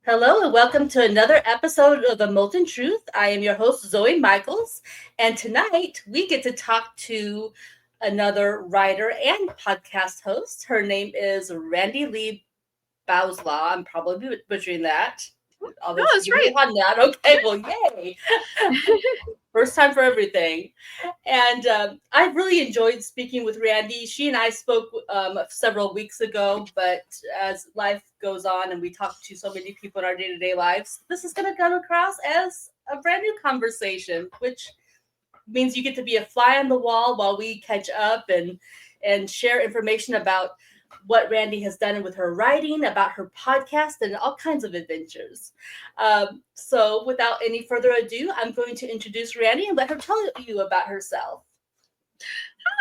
Hello and welcome to another episode of The Molten Truth. I am your host, Zoe Michaels, and tonight we get to talk to another writer and podcast host. Her name is Randi-Lee Bowslaugh. I'm probably butchering that. No, Always that's give me right. a hot nod. Okay, well, yay. First time for everything. And I really enjoyed speaking with Randy. She and I spoke several weeks ago, but as life goes on and we talk to so many people in our day to day lives, this is going to come across as a brand new conversation, which means you get to be a fly on the wall while we catch up and share information about what Randy has done with her writing, about her podcast, and all kinds of adventures. So, without any further ado, I'm going to introduce Randy and let her tell you about herself.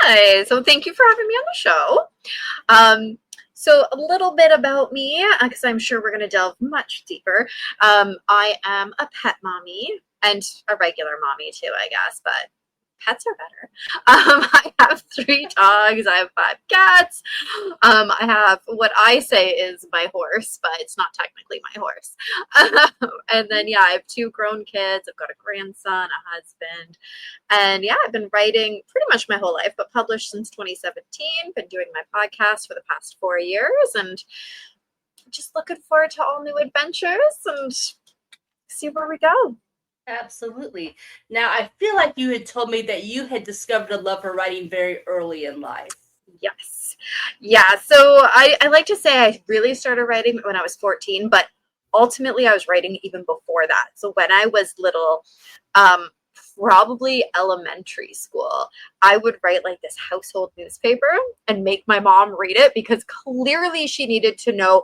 Hi. So thank you for having me on the show. So a little bit about me, because I'm sure we're going to delve much deeper. I am a pet mommy and a regular mommy too, I guess, but pets are better. I have 3 dogs. I have 5 cats. I have what I say is my horse, but it's not technically my horse. And then, yeah, I have 2 grown kids. I've got a grandson, a husband. And yeah, I've been writing pretty much my whole life, but published since 2017. Been doing my podcast for the past 4 years and just looking forward to all new adventures and see where we go. Absolutely. Now, I feel like you had told me that you had discovered a love for writing very early in life. Yes. Yeah. So I like to say I really started writing when I was 14, but ultimately I was writing even before that. So when I was little, um, probably elementary school, I would write like this household newspaper and make my mom read it because clearly she needed to know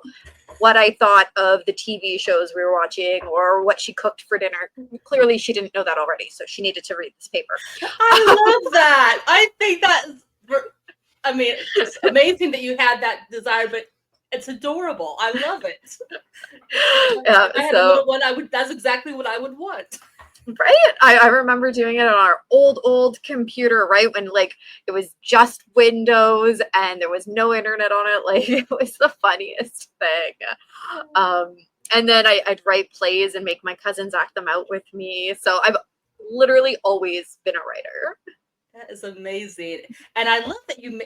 what I thought of the TV shows we were watching or what she cooked for dinner. Clearly she didn't know that already, so she needed to read this paper. I love that. I think that, I mean, just amazing that you had that desire, but it's adorable. I love it. Yeah, If I had a so little one, that's exactly what I would want. right? I remember doing it on our old computer, right? When like it was just Windows and there was no internet on it. Like it was the funniest thing. Um, and then I'd write plays and make my cousins act them out with me. So I've literally always been a writer. That is amazing. And I love that you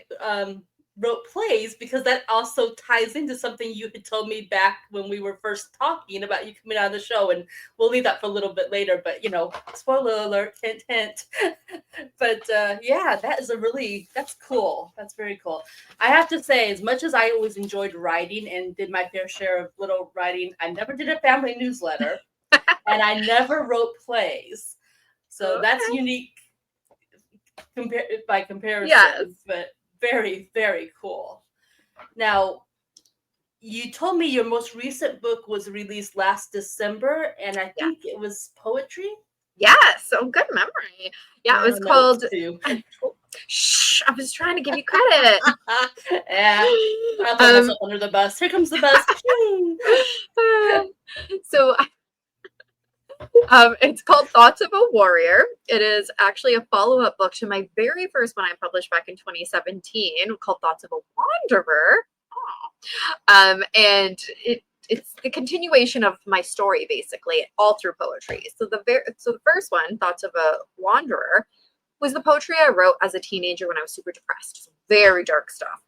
wrote plays because that also ties into something you had told me back when we were first talking about you coming on the show. And we'll leave that for a little bit later. But, spoiler alert, hint, hint. But yeah, that's cool. That's very cool. I have to say, as much as I always enjoyed writing and did my fair share of little writing, I never did a family newsletter and I never wrote plays. So that's Okay. unique by Yes. comparison, but very, very cool. Now, you told me your most recent book was released last December, and I Yeah. think it was poetry. Yeah. So good memory. Yeah. It I was have notes called. too. Shh. I was trying to give you credit. Yeah, I'll throw um, myself under the bus. Here comes the bus. so it's called Thoughts of a Warrior. It is actually a follow-up book to my very first one I published back in 2017 called Thoughts of a Wanderer. And it's the continuation of my story basically, all through poetry. So the first one, Thoughts of a Wanderer, was the poetry I wrote as a teenager when I was super depressed. So very dark stuff.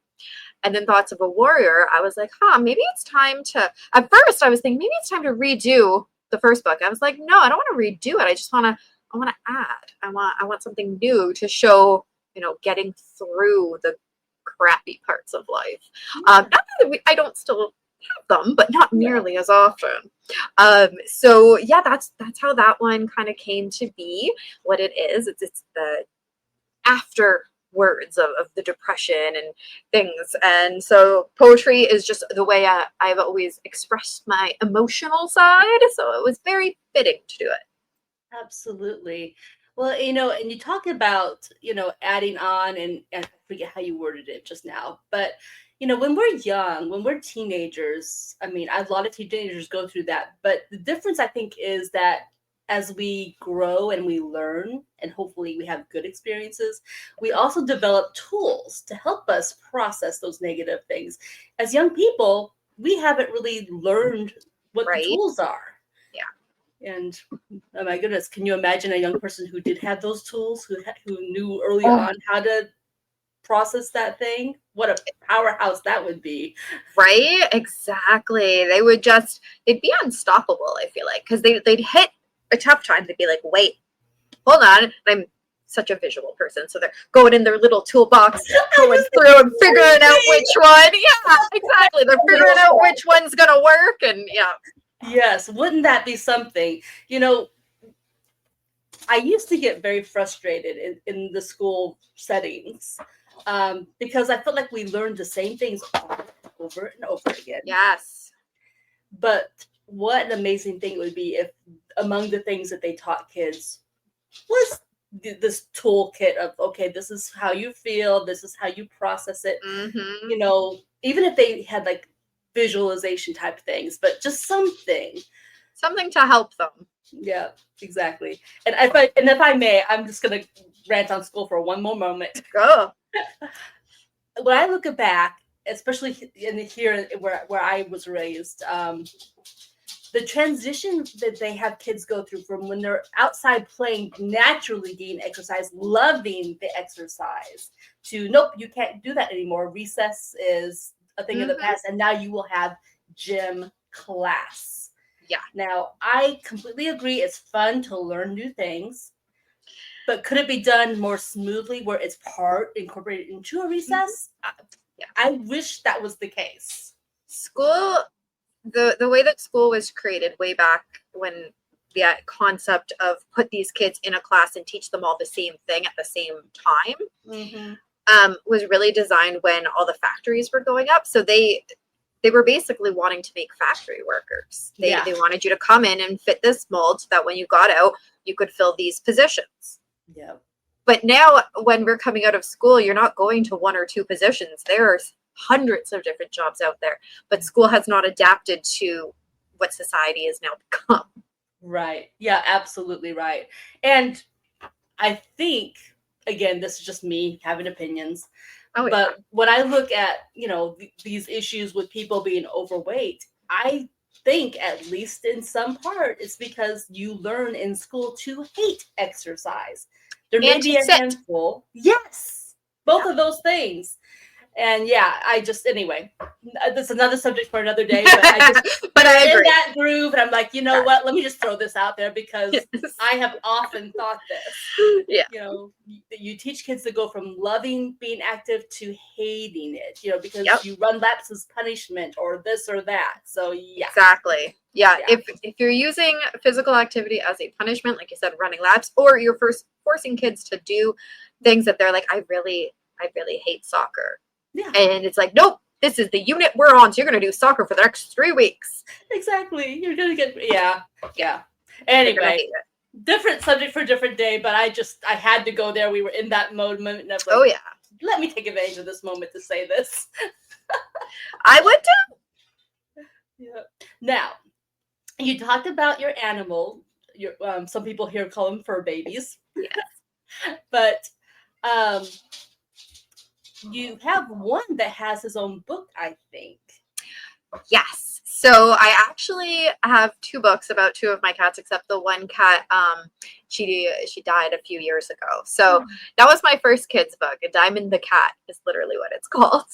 And then Thoughts of a Warrior, I was like, maybe it's time to. At first, I was thinking maybe it's time to redo the first book. I was like, no, I don't want to redo it. I want to add. I want something new to show, getting through the crappy parts of life. Not that I don't still have them, but not Yeah, nearly as often. So yeah, that's how that one kind of came to be. What it is, it's the after words of the depression and things. And so poetry is just the way I've always expressed my emotional side. So it was very fitting to do it. absolutely. Well, and you talk about, adding on, and I forget how you worded it just now, but when we're young, when we're teenagers, I mean, a lot of teenagers go through that, but the difference I think is that as we grow and we learn, and hopefully we have good experiences, we also develop tools to help us process those negative things. As young people, we haven't really learned what the Right. tools are. Yeah. And oh my goodness, can you imagine a young person who did have those tools, who knew early Oh, on how to process that thing? What a powerhouse that would be. right? Exactly. They'd be unstoppable, I feel like, because they'd hit a tough time. They'd be like, wait, hold on. I'm such a visual person. So they're going in their little toolbox, going through and figuring out which one. Yeah, exactly. They're figuring out which one's going to work. And yeah. Yes, wouldn't that be something? You know, I used to get very frustrated in the school settings because I felt like we learned the same things over and over again. Yes. But what an amazing thing it would be if among the things that they taught kids was this toolkit of, okay, this is how you feel, this is how you process it. Mm-hmm. You know, even if they had like visualization type things, but just something. Something to help them. Yeah, exactly. And if I may, I'm just gonna rant on school for one more moment. Go. When I look back, especially here where I was raised, the transition that they have kids go through from when they're outside playing, naturally getting exercise, loving the exercise, to nope, you can't do that anymore. Recess is a thing of the past, and now you will have gym class. Yeah. Now, I completely agree. It's fun to learn new things, but could it be done more smoothly where it's incorporated into a recess? Yeah. I wish that was the case. School, the way that school was created way back when the concept of put these kids in a class and teach them all the same thing at the same time was really designed when all the factories were going up. So they were basically wanting to make factory workers. They wanted you to come in and fit this mold so that when you got out, you could fill these positions. Yeah. But now when we're coming out of school, you're not going to one or two positions. There's hundreds of different jobs out there, but school has not adapted to what society has now become. Right. Yeah, absolutely right. And I think, again, this is just me having opinions. Oh, yeah. But when I look at, these issues with people being overweight, I think at least in some part it's because you learn in school to hate exercise. There may be a handful. Yes, both of those things. And yeah, anyway, that's another subject for another day. But I agree. In that groove, and I'm like, you know what? Let me just throw this out there because I have often thought this. Yeah. You teach kids to go from loving being active to hating it. Because you run laps as punishment or this or that. So yeah. Exactly. Yeah. If you're using physical activity as a punishment, like you said, running laps, or you're forcing kids to do things that they're like, I really hate soccer. Yeah. And it's like, nope, this is the unit we're on. So you're going to do soccer for the next 3 weeks. Exactly. You're going to get, yeah. Anyway, different subject for a different day, but I had to go there. We were in that moment. And I was like, oh, yeah. Let me take advantage of this moment to say this. I would too. Yeah. Now, you talked about your animal. Some people here call them fur babies. Yes. But, you have one that has his own book, I think. Yes. So I actually have 2 books about 2 of my cats, except the one cat, she died a few years ago. So that was my first kids book. A Diamond the Cat is literally what it's called.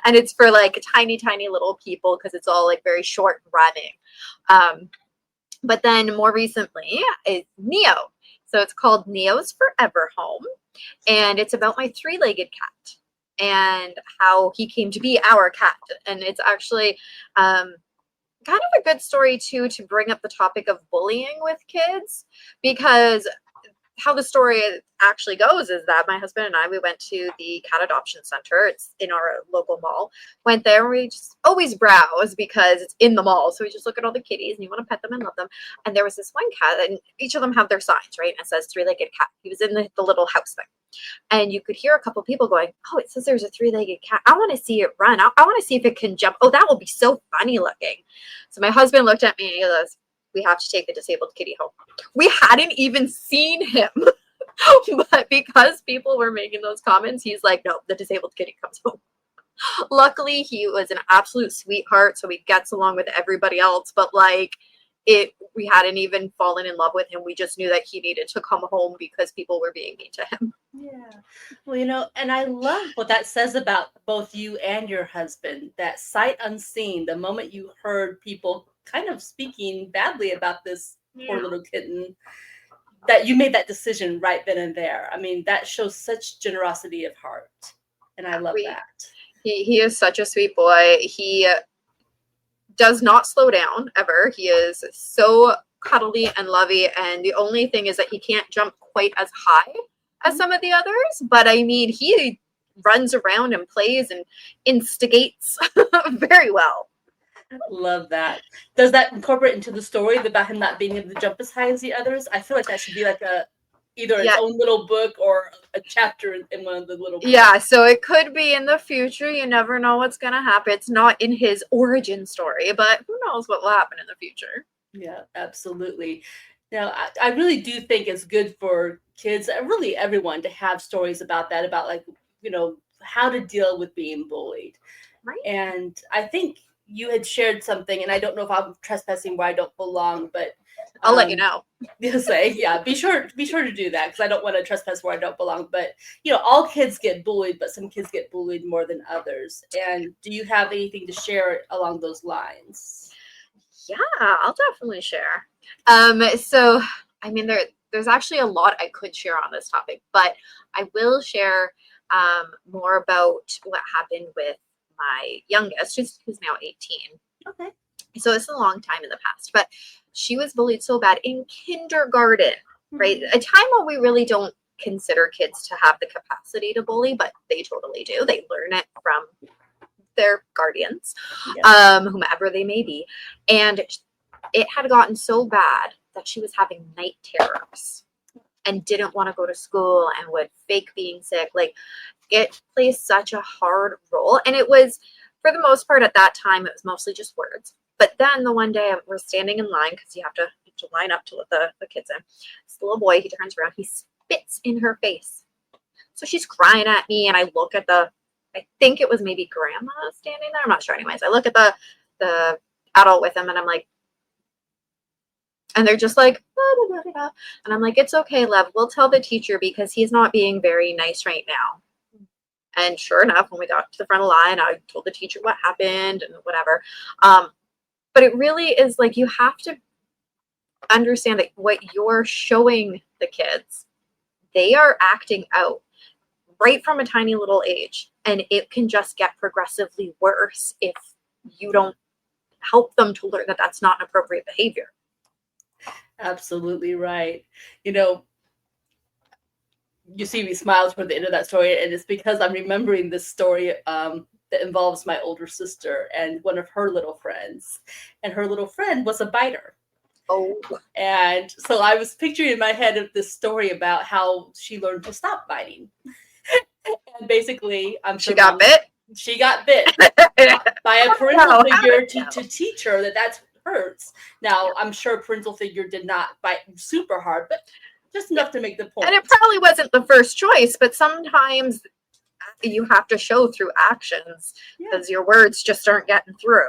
And it's for like tiny, tiny little people because it's all like very short running. But then more recently is Neo. So it's called Neo's Forever Home. And it's about my 3-legged cat and how he came to be our cat. And it's actually kind of a good story too to bring up the topic of bullying with kids, because how the story actually goes is that my husband and I, we went to the cat adoption center. It's in our local mall. Went there and we just always browse because it's in the mall. So we just look at all the kitties and you want to pet them and love them. And there was this one cat, and each of them have their signs, right? And it says 3-legged cat. He was in the little house thing. And you could hear a couple people going, oh, it says there's a 3-legged cat. I want to see it run. I want to see if it can jump. Oh, that will be so funny looking. So my husband looked at me and he goes, we have to take the disabled kitty home. We hadn't even seen him. But because people were making those comments, he's like, no, the disabled kitty comes home. Luckily, he was an absolute sweetheart, so he gets along with everybody else. But like, we hadn't even fallen in love with him. We just knew that he needed to come home because people were being mean to him. Yeah. Well, and I love what that says about both you and your husband, that sight unseen, the moment you heard people kind of speaking badly about this poor little kitten, that you made that decision right then and there. I mean, that shows such generosity of heart. And I love that. He is such a sweet boy. He does not slow down ever. He is so cuddly and lovey. And the only thing is that he can't jump quite as high as some of the others. But I mean, he runs around and plays and instigates very well. Love that. Does that incorporate into the story about him not being able to jump as high as the others? I feel like that should be like either its own little book or a chapter in one of the little books. Yeah, so it could be in the future. You never know what's going to happen. It's not in his origin story, but who knows what will happen in the future. Yeah, absolutely. Now, I really do think it's good for kids, really everyone, to have stories about that, about like, how to deal with being bullied. Right. And I think you had shared something, and I don't know if I'm trespassing where I don't belong, but I'll let you know. Be sure to do that, because I don't want to trespass where I don't belong. But all kids get bullied, but some kids get bullied more than others. And do you have anything to share along those lines? Yeah, I'll definitely share. So I mean, there's actually a lot I could share on this topic, but I will share more about what happened with my youngest, who's now 18. Okay. So it's a long time in the past, but she was bullied so bad in kindergarten, right? A time when we really don't consider kids to have the capacity to bully, but they totally do. They learn it from their guardians, whomever they may be. And it had gotten so bad that she was having night terrors and didn't want to go to school and would fake being sick. Like, it plays such a hard role. And it was, for the most part at that time, it was mostly just words. But then the one day we're standing in line, because you have to line up to let the kids in. This little boy, he turns around, he spits in her face. So she's crying at me, and I look at I think it was maybe grandma standing there. I'm not sure anyways. I look at the adult with him, and I'm like, and they're just like, da, da, da, da. And I'm like, it's okay, Lev. We'll tell the teacher because he's not being very nice right now. And sure enough, when we got to the front of the line, I told the teacher what happened and whatever. But it really is like, you have to understand that what you're showing the kids, they are acting out right from a tiny little age. And it can just get progressively worse if you don't help them to learn that that's not an appropriate behavior. Absolutely right. You see me smile toward the end of that story, and it's because I'm remembering this story that involves my older sister and one of her little friends. And her little friend was a biter. Oh. And so I was picturing in my head of this story about how she learned to stop biting. And basically, She got bit by a parental figure to teach her that hurts. Now, I'm sure a parental figure did not bite super hard, but just enough to make the point. And it probably wasn't the first choice, but sometimes you have to show through actions because your words just aren't getting through.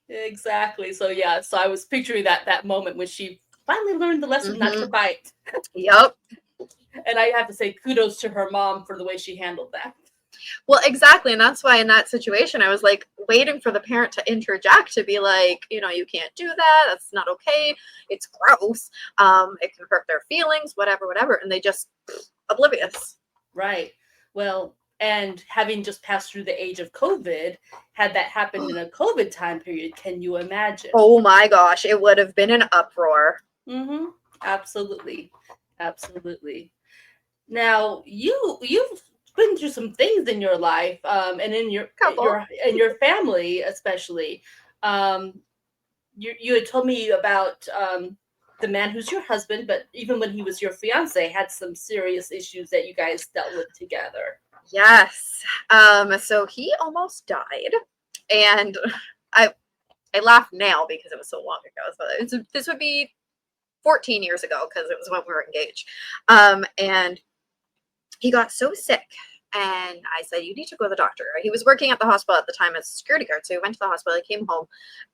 Exactly. So I was picturing that moment when she finally learned the lesson not to bite. Yep. And I have to say kudos to her mom for the way she handled that. Well, exactly. And that's why in that situation, I was like waiting for the parent to interject to be like, you can't do that. That's not okay. It's gross. It can hurt their feelings, whatever. And they just oblivious. Right. Well, and having just passed through the age of COVID, had that happened in a COVID time period, can you imagine? Oh my gosh, it would have been an uproar. Mm-hmm. Absolutely. Now, you've been through some things in your life, and in your family especially. You had told me about the man who's your husband, but even when he was your fiance, had some serious issues that you guys dealt with together. Yes. So he almost died, and I laugh now because it was so long ago. So this would be 14 years ago because it was when we were engaged. And he got so sick And I said, you need to go to the doctor. He was working at the hospital at the time as a security guard. So he went to the hospital, he came home,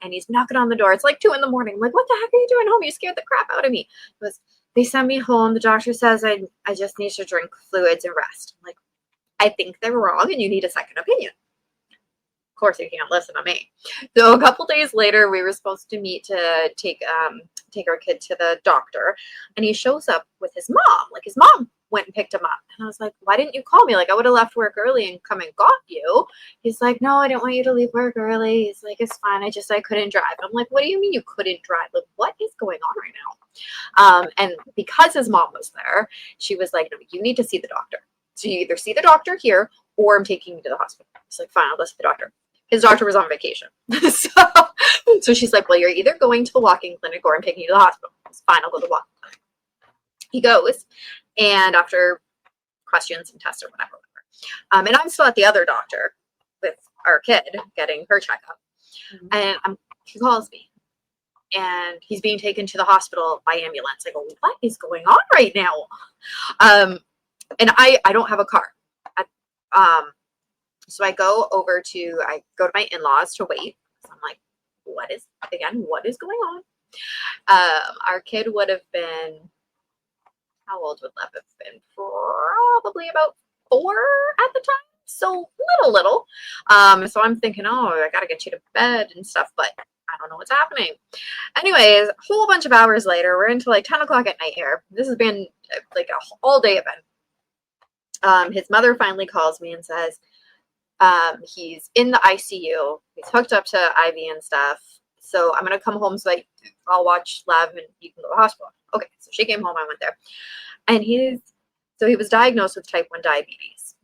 and he's knocking on the door. It's like 2 a.m. I'm like, what the heck are you doing home? You scared the crap out of me. He goes, they sent me home. The doctor says I just need to drink fluids and rest. I'm like, I think they're wrong and you need a second opinion. Of course, you can't listen to me. So a couple days later, we were supposed to meet to take our kid to the doctor, and he shows up with his mom. Like, his mom went and picked him up, and I was like, why didn't you call me? Like, I would have left work early and come and got you. He's like, no, I didn't want you to leave work early. He's like, it's fine. I couldn't drive. I'm like, what do you mean you couldn't drive? Like, what is going on right now? And because his mom was there, she was like, no, you need to see the doctor. So you either see the doctor here or I'm taking you to the hospital. He's like, fine, I'll go see the doctor. His doctor was on vacation. so she's like, well, you're either going to the walk-in clinic or I'm taking you to the hospital. It's fine, I'll go to the walk-in clinic. He goes, and after questions and tests or whatever. And I'm still at the other doctor with our kid getting her checkup. Mm-hmm. And he calls me. And he's being taken to the hospital by ambulance. I go, what is going on right now? And I don't have a car. So I go to my in-laws to wait. So I'm like, what is going on? Our kid would have been, how old would Lev have been? Probably about 4 at the time. So little. So I'm thinking, oh, I got to get you to bed and stuff, but I don't know what's happening. Anyways, a whole bunch of hours later, we're into like 10 o'clock at night here. This has been like a all day event. His mother finally calls me and says, he's in the ICU. He's hooked up to IV and stuff. So I'm going to come home so I'll watch Lev and you can go to the hospital. Okay. So she came home. I went there. And he was diagnosed with type 1 diabetes.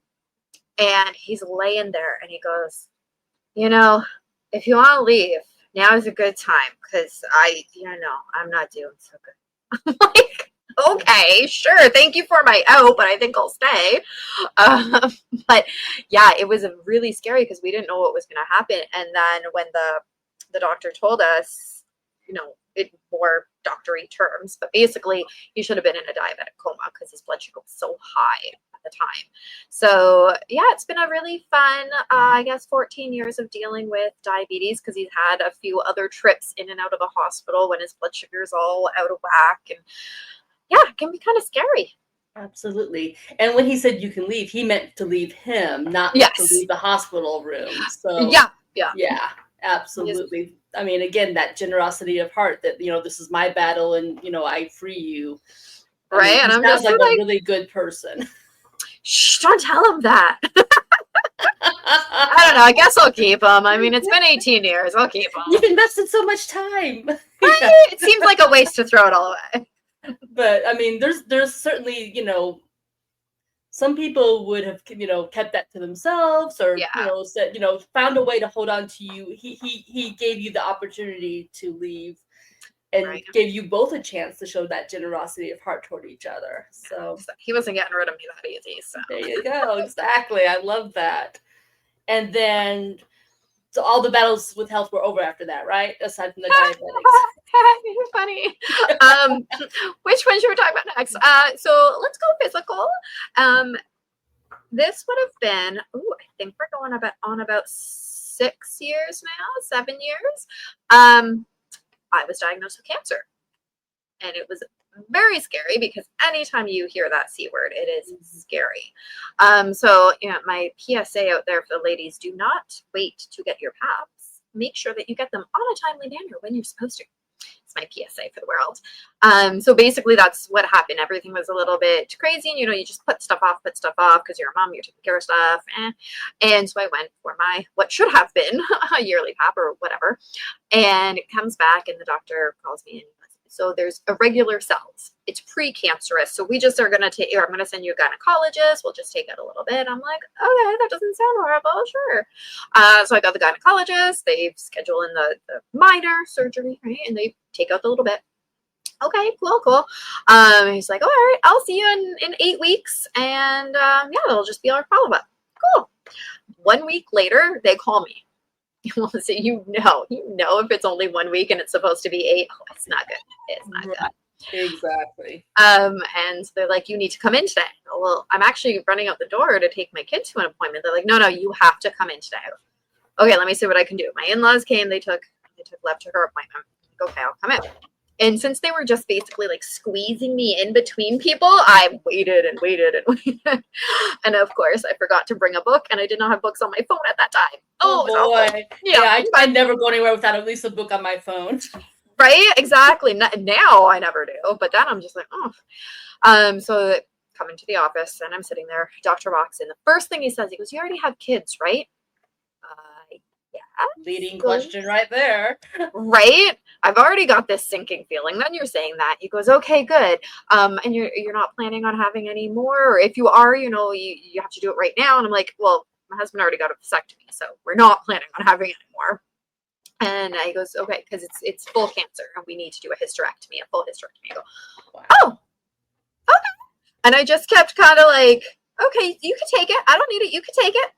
And he's laying there and he goes, if you want to leave, now is a good time because I'm not doing so good. I'm like, okay, sure. Thank you for my out, but I think I'll stay. But yeah, it was really scary because we didn't know what was going to happen. And then when the doctor told us, in more doctory terms, but basically he should have been in a diabetic coma because his blood sugar was so high at the time. So yeah, it's been a really fun, 14 years of dealing with diabetes because he's had a few other trips in and out of the hospital when his blood sugar is all out of whack. And yeah, it can be kind of scary. Absolutely. And when he said you can leave, he meant to leave him, not to leave the hospital room. So yeah, absolutely. I mean, again, that generosity of heart that, this is my battle and, I free you. Right. And I'm just like a really good person. Shh, don't tell him that. I don't know. I guess I'll keep him. I mean, it's been 18 years. I'll keep him. You've invested so much time. Right? It seems like a waste to throw it all away. But I mean, there's certainly, some people would have, kept that to themselves or, said, found a way to hold on to you. He gave you the opportunity to leave and gave you both a chance to show that generosity of heart toward each other. So he wasn't getting rid of me that easy. So there you go. Exactly. I love that. And then, so all the battles with health were over after that, right? Aside from the diabetics. You're funny. Which one should we talk about next? So let's go physical. This would have been, I think we're going on about 6 years now, 7 years. I was diagnosed with cancer. And it was very scary because anytime you hear that C word, it is scary. So, my PSA out there for the ladies, do not wait to get your PAPs. Make sure that you get them on a timely manner when you're supposed to. It's my PSA for the world. So basically that's what happened. Everything was a little bit crazy. And, you just put stuff off because you're a mom, you're taking care of stuff. And so I went for what should have been a yearly PAP or whatever. And it comes back and the doctor calls me and so there's irregular cells. It's precancerous. So we just are going to I'm going to send you a gynecologist. We'll just take it a little bit. I'm like, okay, that doesn't sound horrible. Sure. So I got the gynecologist. They schedule in the minor surgery, right? And they take out the little bit. Okay, cool. He's like, all right, I'll see you in 8 weeks. And it'll just be our follow-up. Cool. 1 week later, they call me. So if it's only 1 week and it's supposed to be 8, it's not good. It's not good. Exactly. And they're like, you need to come in today. Well, I'm actually running out the door to take my kid to an appointment. They're like, no, you have to come in today. Okay, let me see what I can do. My in-laws came, they took left to her appointment. Like, okay, I'll come in. And since they were just basically like squeezing me in between people, I waited and waited and waited. And of course, I forgot to bring a book, and I did not have books on my phone at that time. Oh boy. Yeah, I never go anywhere without at least a book on my phone. Right? Exactly. Now I never do, but then I'm just like, oh. So coming to the office, and I'm sitting there. Doctor walks in. The first thing he says, he goes, "You already have kids, right?" Yeah. Leading question right there. Right? I've already got this sinking feeling. Then you're saying that. He goes, okay, good. And you're not planning on having any more? Or if you are, you have to do it right now. And I'm like, well, my husband already got a vasectomy, so we're not planning on having any more. And he goes, okay, because it's full cancer and we need to do a hysterectomy, a full hysterectomy. I go, wow. Oh, okay. And I just kept kind of like, okay, you can take it. I don't need it. You can take it.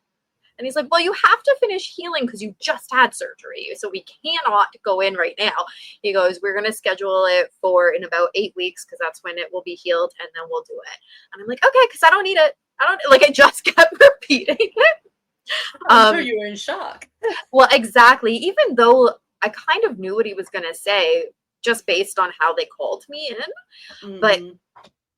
And he's like, well, you have to finish healing because you just had surgery. So we cannot go in right now. He goes, we're going to schedule it for in about 8 weeks because that's when it will be healed, and then we'll do it. And I'm like, okay, because I don't need it. I just kept repeating it. I'm sure you were in shock. Well, exactly. Even though I kind of knew what he was going to say just based on how they called me in. Mm-hmm. But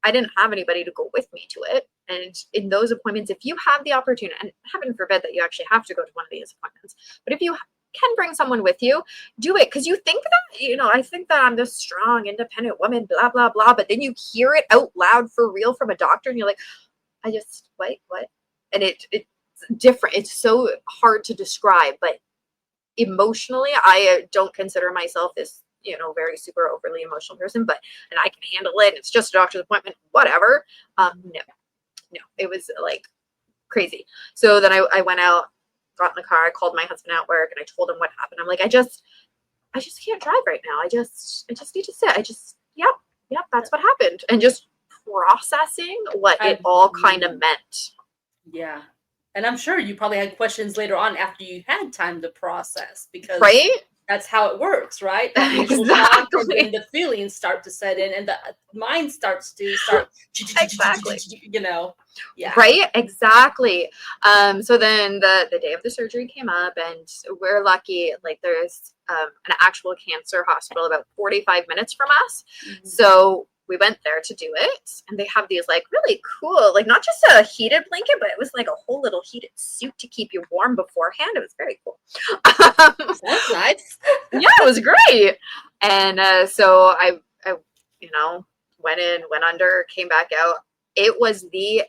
I didn't have anybody to go with me to it. And in those appointments, if you have the opportunity, and heaven forbid that you actually have to go to one of these appointments, but if you can bring someone with you, do it. Because you think that, I think that I'm this strong, independent woman, blah, blah, blah. But then you hear it out loud for real from a doctor and you're like, what? And it's different. It's so hard to describe. But emotionally, I don't consider myself this very super overly emotional person, and I can handle it. It's just a doctor's appointment, whatever. No, it was like crazy. So then I went out, got in the car, I called my husband at work, and I told him what happened. I'm like, I just can't drive right now. I just need to sit. Yep, that's what happened. And just processing what it all kind of meant. Yeah. And I'm sure you probably had questions later on after you had time to process, because that's how it works, right? That initial shock, and then the feelings start to set in, and the mind starts to exactly. Yeah. Right? Exactly. So then the day of the surgery came up, and we're lucky, like there's an actual cancer hospital about 45 minutes from us. Mm-hmm. So we went there to do it, and they have these like really cool, like not just a heated blanket, but it was like a whole little heated suit to keep you warm beforehand. It was very cool. That's nice. Yeah, it was great. And so I went in, went under, came back out. It was the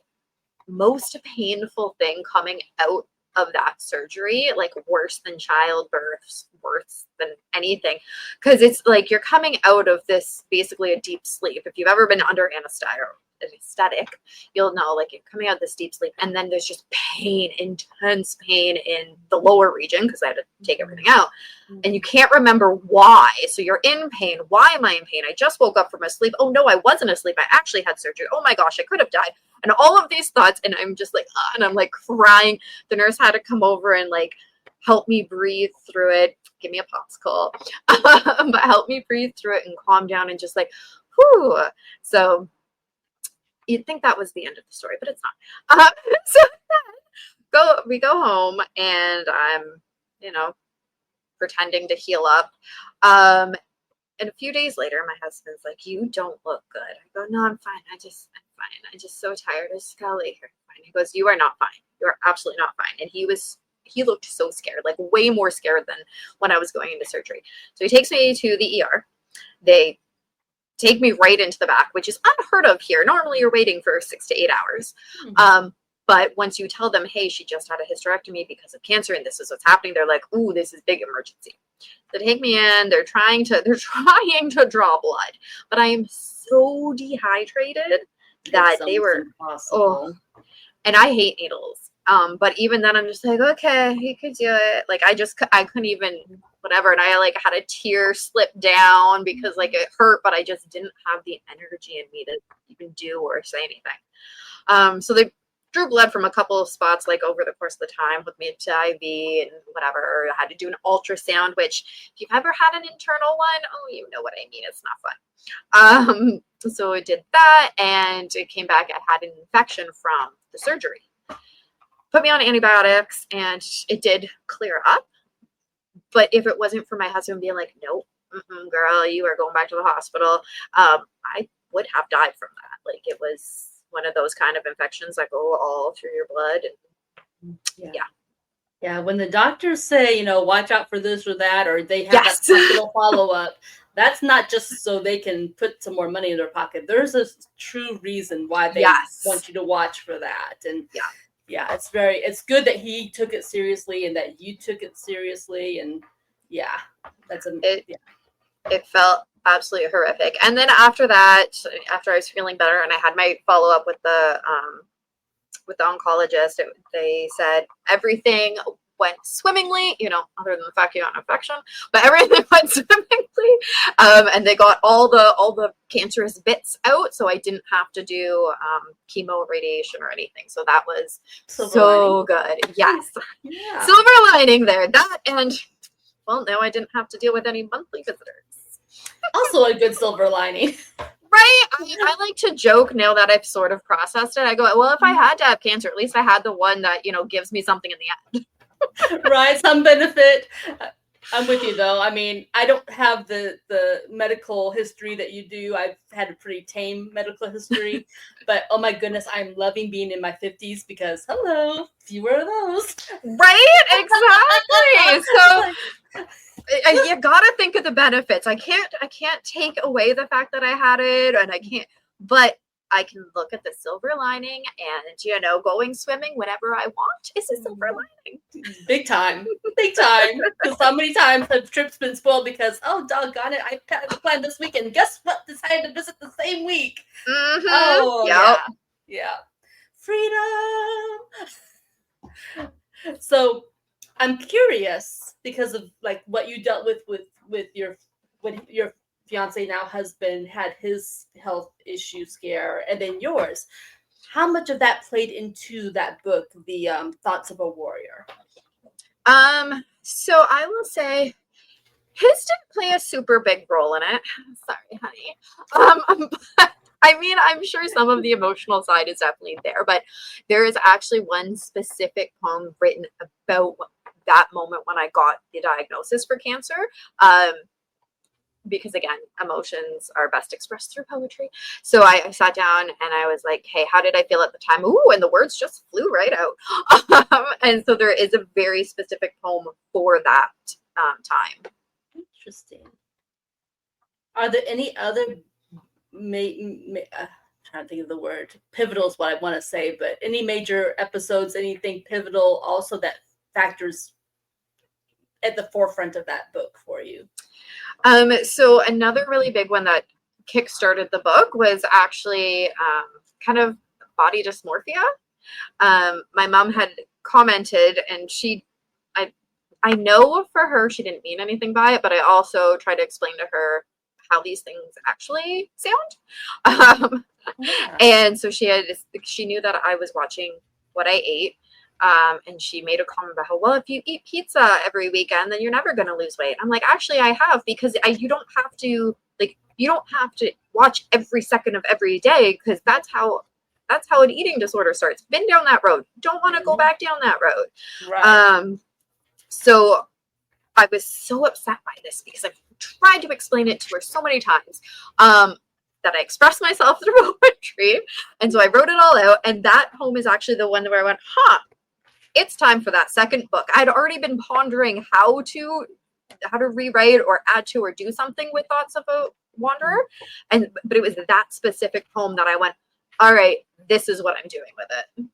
most painful thing coming out of that surgery, like worse than childbirth, worse than anything, because it's like you're coming out of this basically a deep sleep. If you've ever been under anesthetic, you'll know, like you're coming out of this deep sleep, and then there's just pain, intense pain in the lower region because I had to take everything out, and you can't remember why. So you're in pain. Why am I in pain? I just woke up from a sleep. Oh no, I wasn't asleep. I actually had surgery. Oh my gosh, I could have died. And all of these thoughts, and I'm just like, and I'm like crying. The nurse had to come over and like help me breathe through it. Give me a popsicle, but help me breathe through it and calm down and just like, whew. So you'd think that was the end of the story, but it's not. So we go home, and I'm, pretending to heal up. And a few days later, my husband's like, you don't look good. I go, no, I'm fine. I'm fine. I'm just so tired. I just gotta lay here. Fine. He goes, you are not fine. You are absolutely not fine. And he looked so scared, like way more scared than when I was going into surgery. So he takes me to the ER. They take me right into the back, which is unheard of here. Normally you're waiting for 6 to 8 hours. Mm-hmm. But once you tell them, hey, she just had a hysterectomy because of cancer and this is what's happening, they're like, ooh, this is big emergency. They take me in, they're trying to draw blood, but I am so dehydrated that they were impossible. And I hate needles. But even then I'm just like, okay, you could do it. Like I couldn't even whatever. And I like had a tear slip down because like it hurt, but I just didn't have the energy in me to even do or say anything. So they drew blood from a couple of spots, like over the course of the time with me to IV and whatever. I had to do an ultrasound, which if you've ever had an internal one, oh, you know what I mean. It's not fun. So I did that, and it came back. I had an infection from the surgery. Put me on antibiotics, and it did clear up. But if it wasn't for my husband being like, nope, girl, you are going back to the hospital, I would have died from that. Like, it was one of those kind of infections that go all through your blood. And yeah. When the doctors say, watch out for this or that, or they have Yes. that hospital follow-up, that's not just so they can put some more money in their pocket. There's a true reason why they want you to watch for that. And it's good that he took it seriously and that you took it seriously. And it felt absolutely horrific. And then after that, after I was feeling better and I had my follow-up with the oncologist, they said everything went swimmingly, other than the fact you got an infection, but everything went swimmingly. And they got all the cancerous bits out, so I didn't have to do chemo, radiation, or anything. So that was so good. Yes. Yeah. Silver lining there. That, and well, now I didn't have to deal with any monthly visitors. Also a good silver lining. Right? I like to joke now that I've sort of processed it. I go, well, if I had to have cancer, at least I had the one that, gives me something in the end. Right, some benefit. I'm with you, though. I mean, I don't have the medical history that you do. I've had a pretty tame medical history. But, oh my goodness, I'm loving being in my 50s because, hello, fewer of those. Right? Exactly. So you gotta think of the benefits. I can't take away the fact that I had it, and I can't, but I can look at the silver lining, and going swimming whenever I want is a silver lining. Big time. Because how many times have trips been spoiled because, oh, doggone it, I had to plan this weekend. Guess what? Decided to visit the same week. Mm-hmm. Oh, yeah. Freedom. So I'm curious because of like what you dealt with your fiance, now husband, had his health issue scare, and then yours. How much of that played into that book, the Thoughts of a Warrior? So I will say his didn't play a super big role in it. Sorry, honey. But, I mean, I'm sure some of the emotional side is definitely there, but there is actually one specific poem written about that moment when I got the diagnosis for cancer. Because again, emotions are best expressed through poetry. So I sat down and I was like, hey, how did I feel at the time? Ooh, and the words just flew right out. And so there is a very specific poem for that time. Interesting. Are there any other, I'm trying to think of the word, pivotal is what I want to say, but any major episodes, anything pivotal also that factors at the forefront of that book for you? So another really big one that kickstarted the book was actually kind of body dysmorphia. My mom had commented, and I know for her she didn't mean anything by it, but I also tried to explain to her how these things actually sound. And so she knew that I was watching what I ate. And she made a comment about how, well, if you eat pizza every weekend, then you're never going to lose weight. I'm like, actually, I have, because you don't have to watch every second of every day, because that's how an eating disorder starts. Been down that road. Don't want to go back down that road. Right. So I was so upset by this because I've tried to explain it to her so many times. That I expressed myself through poetry. And so I wrote it all out. And that poem is actually the one where I went, it's time for that second book. I'd already been pondering how to rewrite or add to or do something with Thoughts of a Wanderer. But it was that specific poem that I went, all right, this is what I'm doing with it.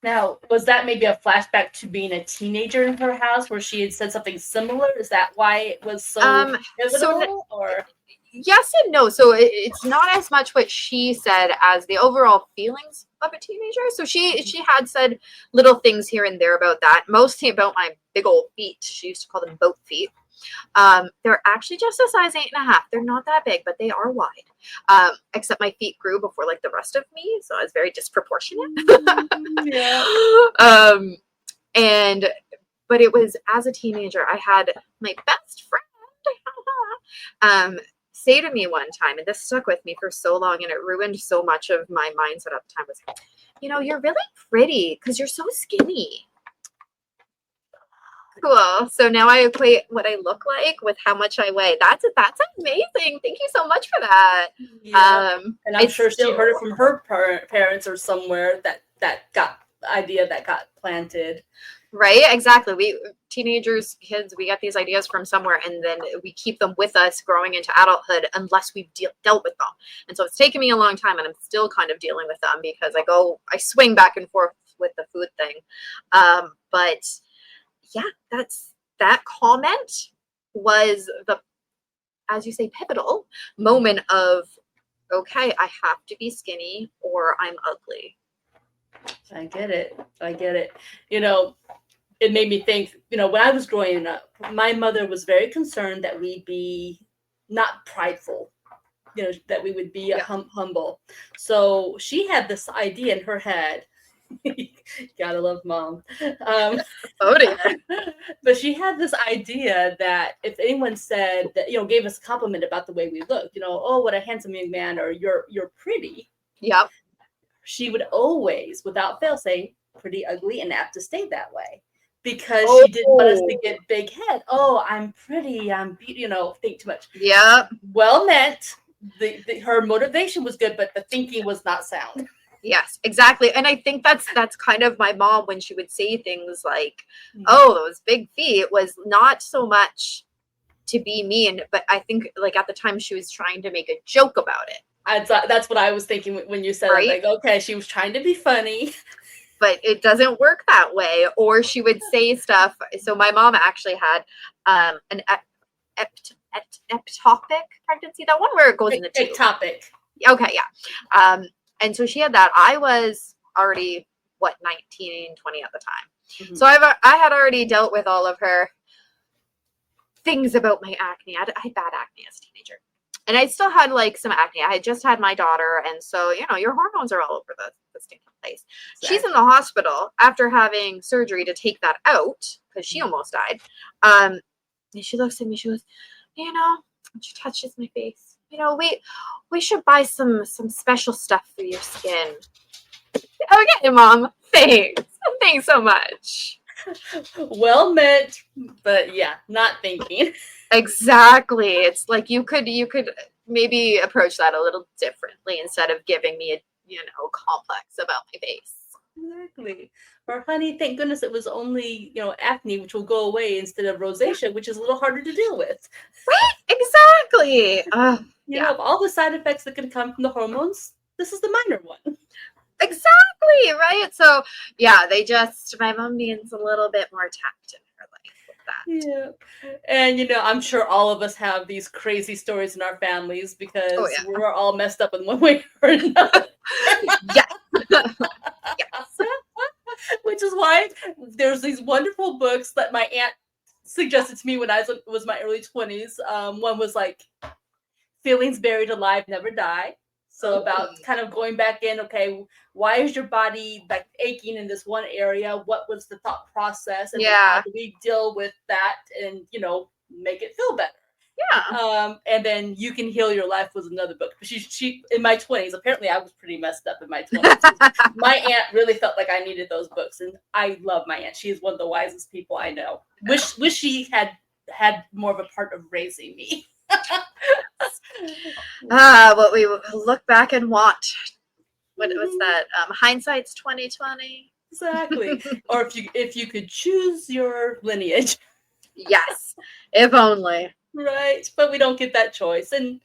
Now, was that maybe a flashback to being a teenager in her house where she had said something similar? Is that why it was so pivotal? Or yes and no. So it's not as much what she said as the overall feelings of a teenager. So she had said little things here and there about that, mostly about my big old feet. She used to call them boat feet. They're actually just a size 8.5. They're not that big, but they are wide. Except my feet grew before like the rest of me, so I was very disproportionate. Yeah. And but it was as a teenager, I had my best friend say to me one time, and this stuck with me for so long, and it ruined so much of my mindset at the time, was, you're really pretty because you're so skinny. Cool. So now I equate what I look like with how much I weigh. That's amazing. Thank you so much for that. Yeah. And I'm sure she heard it from her parents or somewhere that got idea that got planted. Right? Exactly. We teenagers, kids, we get these ideas from somewhere, and then we keep them with us growing into adulthood unless we've dealt with them. And so it's taken me a long time, and I'm still kind of dealing with them because I swing back and forth with the food thing. But yeah, that comment was the, as you say, pivotal moment of, okay, I have to be skinny or I'm ugly. I get it. It made me think, when I was growing up, my mother was very concerned that we be not prideful, that we would be humble. So she had this idea in her head. Gotta love mom. Oh dear. But she had this idea that if anyone said that, gave us a compliment about the way we looked, oh, what a handsome young man, or you're pretty. Yep. She would always, without fail, say pretty ugly and apt to stay that way. Because she didn't want us to get big head. Oh, I'm pretty. I'm, think too much. Yeah. Well meant. Her motivation was good, but the thinking was not sound. Yes, exactly. And I think that's kind of my mom when she would say things like, oh, those big feet, was not so much to be mean, but I think like at the time she was trying to make a joke about it. That's what I was thinking when you said it. Like, okay, she was trying to be funny. But it doesn't work that way. Or she would say stuff. So my mom actually had an ectopic pregnancy, that one where it goes in the tube. Ectopic. Okay, yeah. And so she had that. I was already, 19, 20 at the time. Mm-hmm. So I had already dealt with all of her things about my acne. I had bad acne as a teenager. And I still had like some acne. I had just had my daughter. And so, your hormones are all over the stinking place. Exactly. She's in the hospital after having surgery to take that out because she almost died. And she looks at me, she goes, she touches my face. We should buy some special stuff for your skin. Okay, Mom. Thanks. Thanks so much. Well meant, but yeah, not thinking. Exactly. It's like you could maybe approach that a little differently instead of giving me a complex about my face. Exactly. Or honey, thank goodness it was only acne, which will go away, instead of rosacea, which is a little harder to deal with. Right. Exactly. Of all the side effects that can come from the hormones, this is the minor one. Exactly, right? So, yeah, my mom needs a little bit more tact in her life with that. Yeah. And, I'm sure all of us have these crazy stories in our families because we're all messed up in one way or another. Yes. Yes. Which is why there's these wonderful books that my aunt suggested to me when I was my early 20s. One was like Feelings Buried Alive Never Die. So about kind of going back in, okay, why is your body like aching in this one area? What was the thought process? And how do we deal with that and, make it feel better? Yeah. And then You Can Heal Your Life was another book. But she in my 20s, apparently I was pretty messed up in my 20s. My aunt really felt like I needed those books. And I love my aunt. She is one of the wisest people I know. Wish she had more of a part of raising me. What we look back and watch. What was that? Hindsight's 2020. Exactly. Or if you could choose your lineage. Yes, if only. Right, but we don't get that choice, and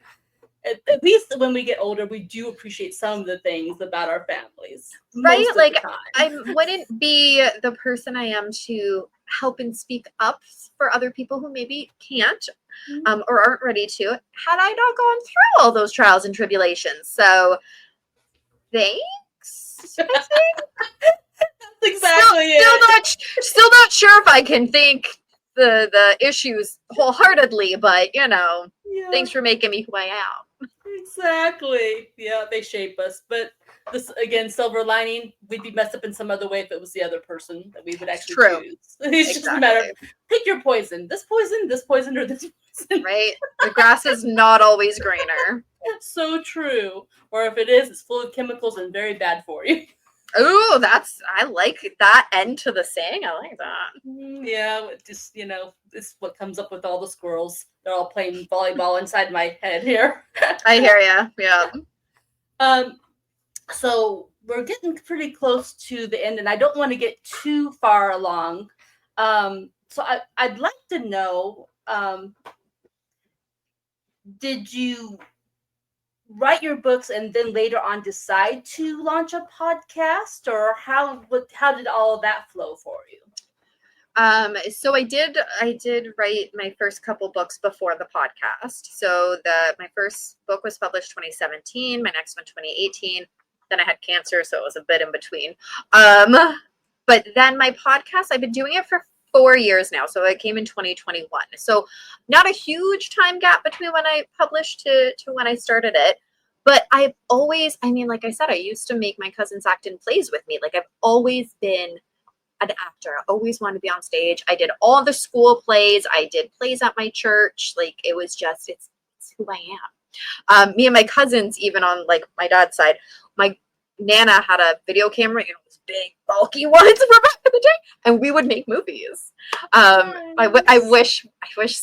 at least when we get older, we do appreciate some of the things about our families. Right, like I wouldn't be the person I am to help and speak up for other people who maybe can't or aren't ready to, had I not gone through all those trials and tribulations. So thanks. I think. That's exactly it. Still not sure if I can thank the issues wholeheartedly, but Yeah. thanks for making me who I am. Exactly. Yeah, they shape us. But this again, silver lining, we'd be messed up in some other way if it was the other person that we would actually True. choose. It's just a matter of Exactly. pick your poison. This poison, or this poison. Right? The grass is not always greener. So true. Or if it is, it's full of chemicals and very bad for you. Ooh, I like that end to the saying. I like that. Yeah, just it's what comes up with all the squirrels. They're all playing volleyball inside my head here. I hear ya. Yeah. So we're getting pretty close to the end, and I don't want to get too far along. So I'd like to know, did you write your books and then later on decide to launch a podcast, or how did all of that flow for you? So I did write my first couple books before the podcast. So my first book was published 2017, my next one 2018. Then I had cancer, so it was a bit in between. But then my podcast, I've been doing it for 4 years now. So it came in 2021. So not a huge time gap between when I published to when I started it. But I've always, like I said, I used to make my cousins act in plays with me. Like I've always been an actor. I always wanted to be on stage. I did all the school plays. I did plays at my church. Like it was just, it's who I am. Me and my cousins, even on like my dad's side, my Nana had a video camera, those big bulky ones from back in the day, and we would make movies. I wish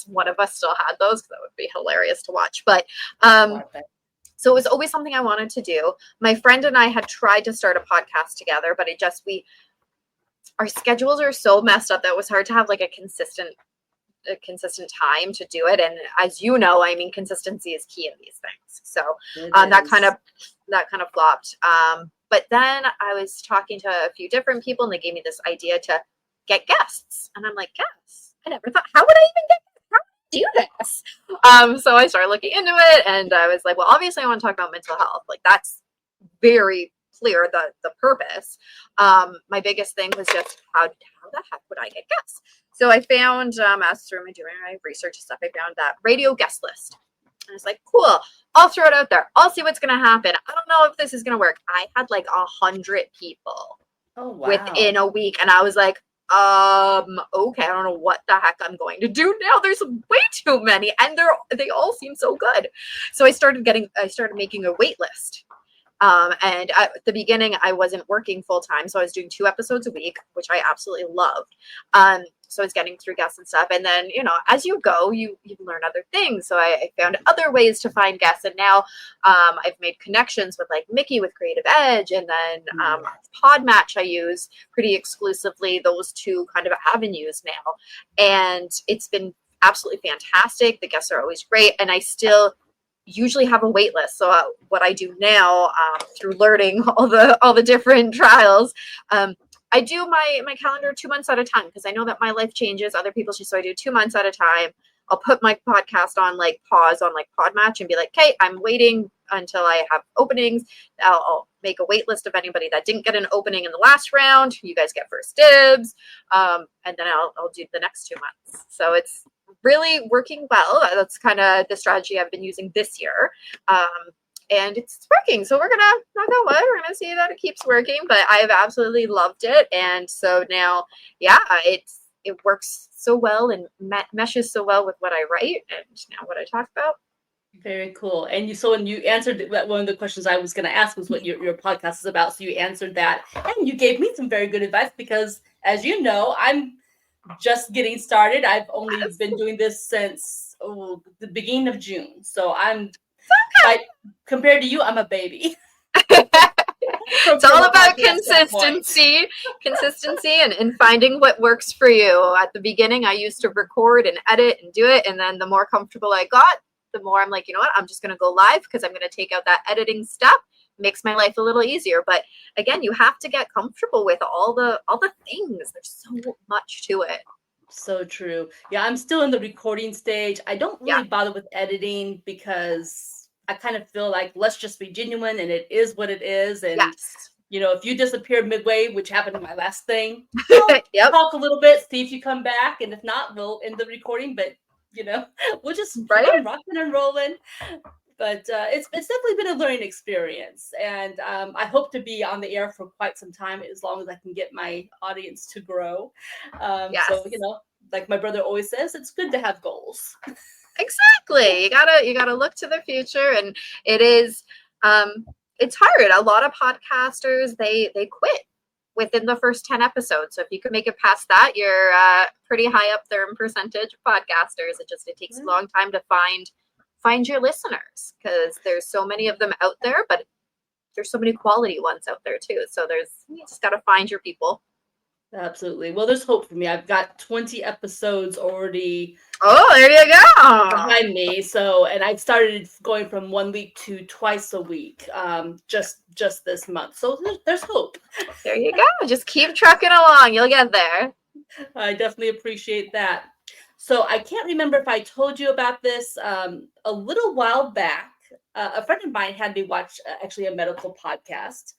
one of us still had those, because that would be hilarious to watch. But so it was always something I wanted to do. My friend and I had tried to start a podcast together, but our schedules are so messed up that it was hard to have like a consistent time to do it. And as you know, consistency is key in these things. So that kind of flopped. But then I was talking to a few different people, and they gave me this idea to get guests. And I'm like, guests? I never thought, how would I even do this? So I started looking into it, and I was like, well, obviously I want to talk about mental health. Like that's very clear, the purpose. My biggest thing was just how the heck would I get guests? So I found, as through doing my research and stuff, I found that radio guest list. And I was like, cool, I'll throw it out there. I'll see what's going to happen. I don't know if this is going to work. I had like 100 people within a week. And I was like, okay, I don't know what the heck I'm going to do now. There's way too many, and they all seem so good. So I started making a wait list. And at the beginning, I wasn't working full time, so I was doing 2 episodes a week, which I absolutely loved. So I was getting through guests and stuff. And then, as you go, you learn other things. So I found other ways to find guests. And now I've made connections with like Mickey with Creative Edge, and then Podmatch I use pretty exclusively, those 2 kind of avenues now. And it's been absolutely fantastic. The guests are always great. And I still usually have a wait list. So what I do now, through learning all the different trials, I do my calendar 2 months at a time, because I know that my life changes, other people's change. So I do 2 months at a time. I'll put my podcast on like pause on like Podmatch and be like, okay, I'm waiting until I have openings. I'll make a wait list of anybody that didn't get an opening in the last round. You guys get first dibs. And then I'll do the next 2 months. So it's really working well. That's kind of the strategy I've been using this year. And it's working. So we're going to, knock on wood, we're going to see that it keeps working. But I've absolutely loved it. And so now, yeah, it works so well and meshes so well with what I write and now what I talk about. Very cool. And you answered that, one of the questions I was going to ask was what your podcast is about. So you answered that, and you gave me some very good advice, because as you know, I'm just getting started. I've only been doing this since the beginning of June. So compared to you, I'm a baby. It's all about consistency and finding what works for you. At the beginning, I used to record and edit and do it. And then the more comfortable I got, the more I'm like, you know what, I'm just going to go live, because I'm going to take out that editing step. Makes my life a little easier. But again, you have to get comfortable with all the things. There's so much to it. So true. Yeah, I'm still in the recording stage. I don't really bother with editing, because I kind of feel like let's just be genuine, and it is what it is. And if you disappear midway, which happened in my last thing, we'll Yep. talk a little bit, see if you come back, and if not, we'll end the recording. But we'll just keep on rocking and rolling. But it's definitely been a learning experience, and I hope to be on the air for quite some time, as long as I can get my audience to grow. Yes. So like my brother always says, it's good to have goals. Exactly. You gotta look to the future, and it is it's hard. A lot of podcasters they quit within the first 10 episodes. So if you can make it past that, you're pretty high up there in percentage of podcasters. It takes a long time to find your listeners, because there's so many of them out there, but there's so many quality ones out there too. So you just gotta find your people. Absolutely. Well, there's hope for me. I've got 20 episodes already. Oh, there you go. Behind me. So, and I've started going from 1 week to twice a week, just this month. So there's hope. There you go. Just keep trucking along. You'll get there. I definitely appreciate that. So I can't remember if I told you about this a little while back. A friend of mine had me watch actually a medical podcast,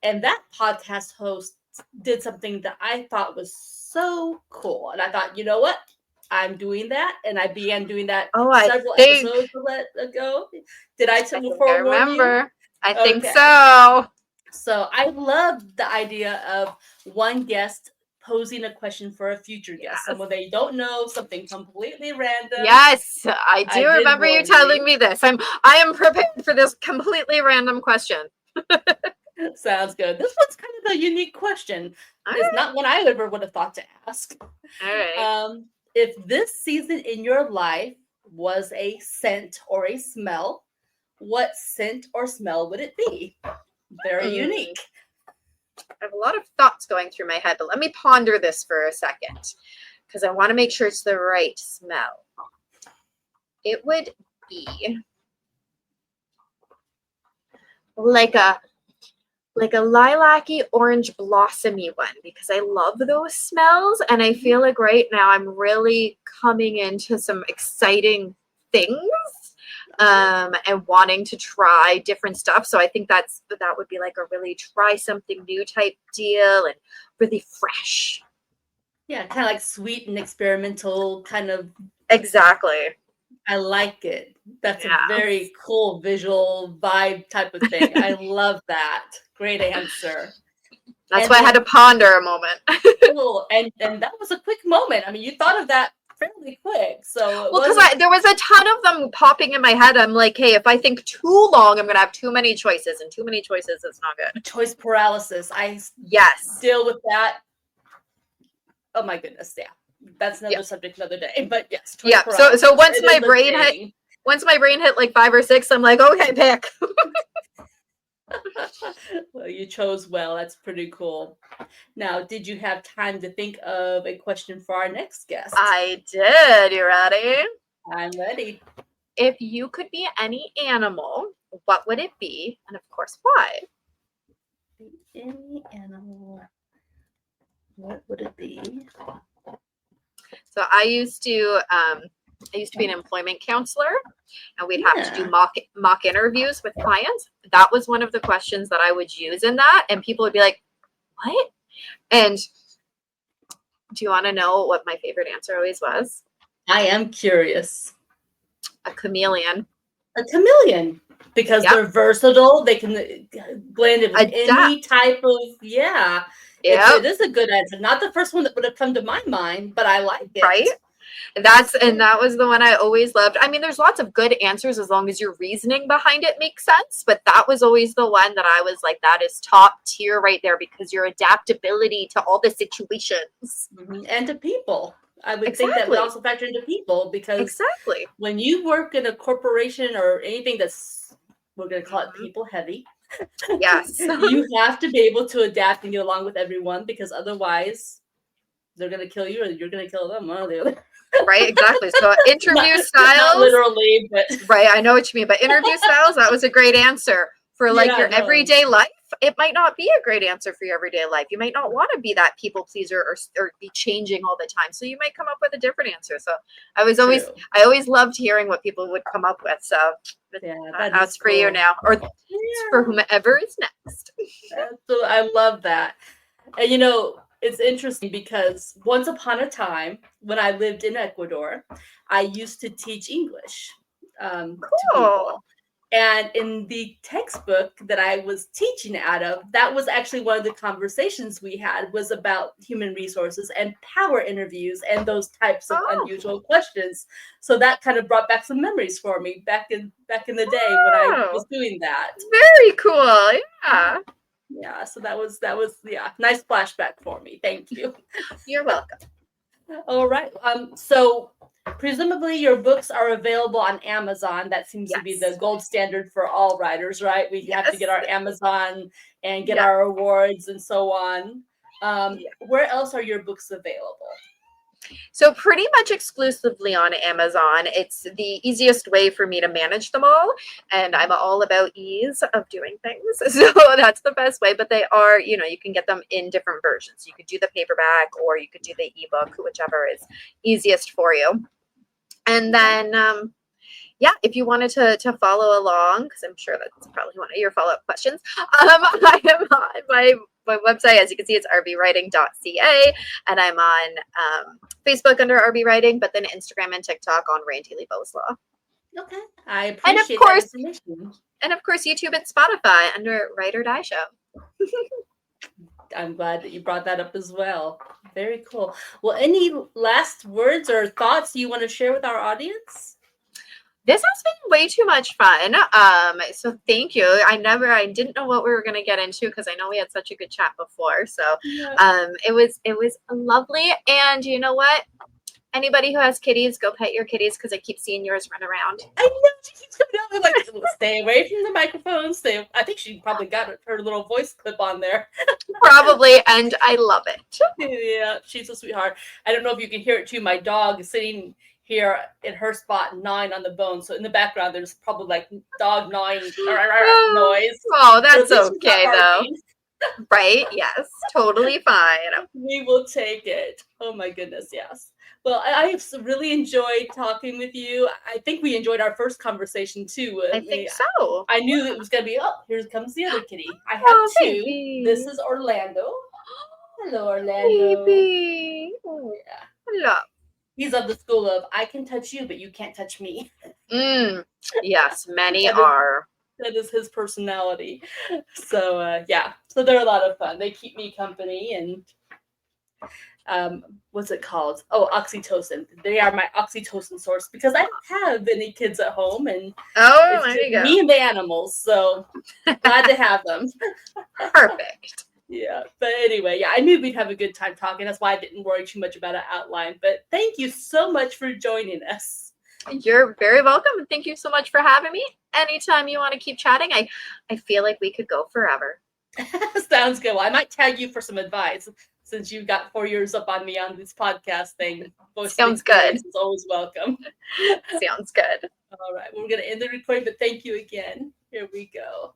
and that podcast host did something that I thought was so cool. And I thought, you know what? I'm doing that. And I began doing that several episodes ago. Did I tell you? I remember. I think so. So I love the idea of one guest posing a question for a future guest, someone they don't know, something completely random. Yes, I do remember you telling me this. I am prepared for this completely random question. Sounds good. This one's kind of a unique question. It's not one I ever would have thought to ask. All right. If this season in your life was a scent or a smell, what scent or smell would it be? Very unique. I have a lot of thoughts going through my head, but let me ponder this for a second, because I want to make sure it's the right smell. It would be like a lilac-y orange blossomy one, because I love those smells, and I feel like right now I'm really coming into some exciting things and wanting to try different stuff. So I think that would be like a really try something new type deal, and really fresh. Yeah, kind of like sweet and experimental kind of. Exactly. I like it. That's a very cool visual vibe type of thing. I love that. Great answer. That's why I had to ponder a moment. Cool. And that was a quick moment. I mean, you thought of that fairly quick. So because there was a ton of them popping in my head. I'm like, hey, if I think too long, I'm gonna have too many choices, and too many choices is not good. Choice paralysis. I deal with that. Oh my goodness, yeah. That's another subject another day. But yes, yeah. So once my brain hit like 5 or 6, I'm like, okay, pick. Well, you chose well. That's pretty cool. Now, did you have time to think of a question for our next guest? I did. You ready? I'm ready. If you could be any animal, what would it be? And of course, why? Any animal. What would it be? So I used to be an employment counselor, and we'd have to do mock interviews with clients. That was one of the questions that I would use in that, and people would be like, "What?" And do you want to know what my favorite answer always was? I am curious. A chameleon. A chameleon, because they're versatile. They can blend in with any type of It is a good answer. Not the first one that would have come to my mind, but I like it. Right? That was the one I always loved. I mean, there's lots of good answers as long as your reasoning behind it makes sense, but that was always the one that I was like, that is top tier right there, because your adaptability to all the situations. And to people. I would think that would also factor into people, because when you work in a corporation or anything that's, we're going to call it people heavy. Yes. You have to be able to adapt and get along with everyone, because otherwise they're going to kill you or you're going to kill them, one or the other. Right, exactly. So interview styles. Not literally, but. Right, I know what you mean. But interview styles, that was a great answer. for like Yeah, your no. everyday life, it might not be a great answer for your everyday life. You might not want to be that people pleaser or be changing all the time. So you might come up with a different answer. So I always loved hearing what people would come up with. So Yeah, that's for you now, or for whomever is next. So I love that. And it's interesting because once upon a time, when I lived in Ecuador, I used to teach English to people. And in the textbook that I was teaching out of, that was actually one of the conversations we had, was about human resources and power interviews and those types of unusual questions. So that kind of brought back some memories for me back in the day when I was doing that. Very cool. Yeah. Yeah, so that was nice flashback for me. Thank you. You're welcome. All right. So presumably your books are available on Amazon. That seems to be the gold standard for all writers, right? We have to get our Amazon and get our awards and so on. Where else are your books available? So pretty much exclusively on Amazon. It's the easiest way for me to manage them all. And I'm all about ease of doing things. So that's the best way. But they are, you can get them in different versions. You could do the paperback or you could do the ebook, whichever is easiest for you. And then, if you wanted to follow along, because I'm sure that's probably one of your follow-up questions, I am on my website, as you can see, it's rbwriting.ca, and I'm on Facebook under RB Writing, but then Instagram and TikTok on Randi-Lee Bowslaugh. Okay, I appreciate that information. And of course, YouTube and Spotify under Write or Die Show. I'm glad that you brought that up as well. Very cool. Well, any last words or thoughts you want to share with our audience? This has been way too much fun. So thank you. I didn't know what we were going to get into because I know we had such a good chat before. So it was lovely. And you know what? Anybody who has kitties, go pet your kitties because I keep seeing yours run around. I know, she keeps coming out like, stay away from the microphone. I think she probably got her little voice clip on there. Probably, and I love it. Yeah, she's a sweetheart. I don't know if you can hear it too. My dog is sitting here in her spot, gnawing on the bone. So in the background, there's probably like dog gnawing noise. Oh, that's okay though. Right? Yes, totally fine. We will take it. Oh my goodness, yes. Well, I've really enjoyed talking with you. I think we enjoyed our first conversation too. I think so. I knew it was going to be, here comes the other kitty. I have two. Baby. This is Orlando. Hello, Orlando. Baby. Oh, yeah. Hello. He's of the school of, I can touch you, but you can't touch me. Yes, many are. That is his personality. So, so they're a lot of fun. They keep me company and... what's it called? Oh, oxytocin. They are my oxytocin source because I don't have any kids at home, and there you go. Me and the animals. So glad to have them. Perfect. Yeah, but anyway, I knew we'd have a good time talking. That's why I didn't worry too much about an outline. But thank you so much for joining us. You're very welcome, and thank you so much for having me. Anytime you want to keep chatting, I feel like we could go forever. Sounds good. Well, I might tag you for some advice. Since you've got 4 years up on me on this podcast thing. Sounds good. It's always welcome. Sounds good. All right. We're going to end the recording, but thank you again. Here we go.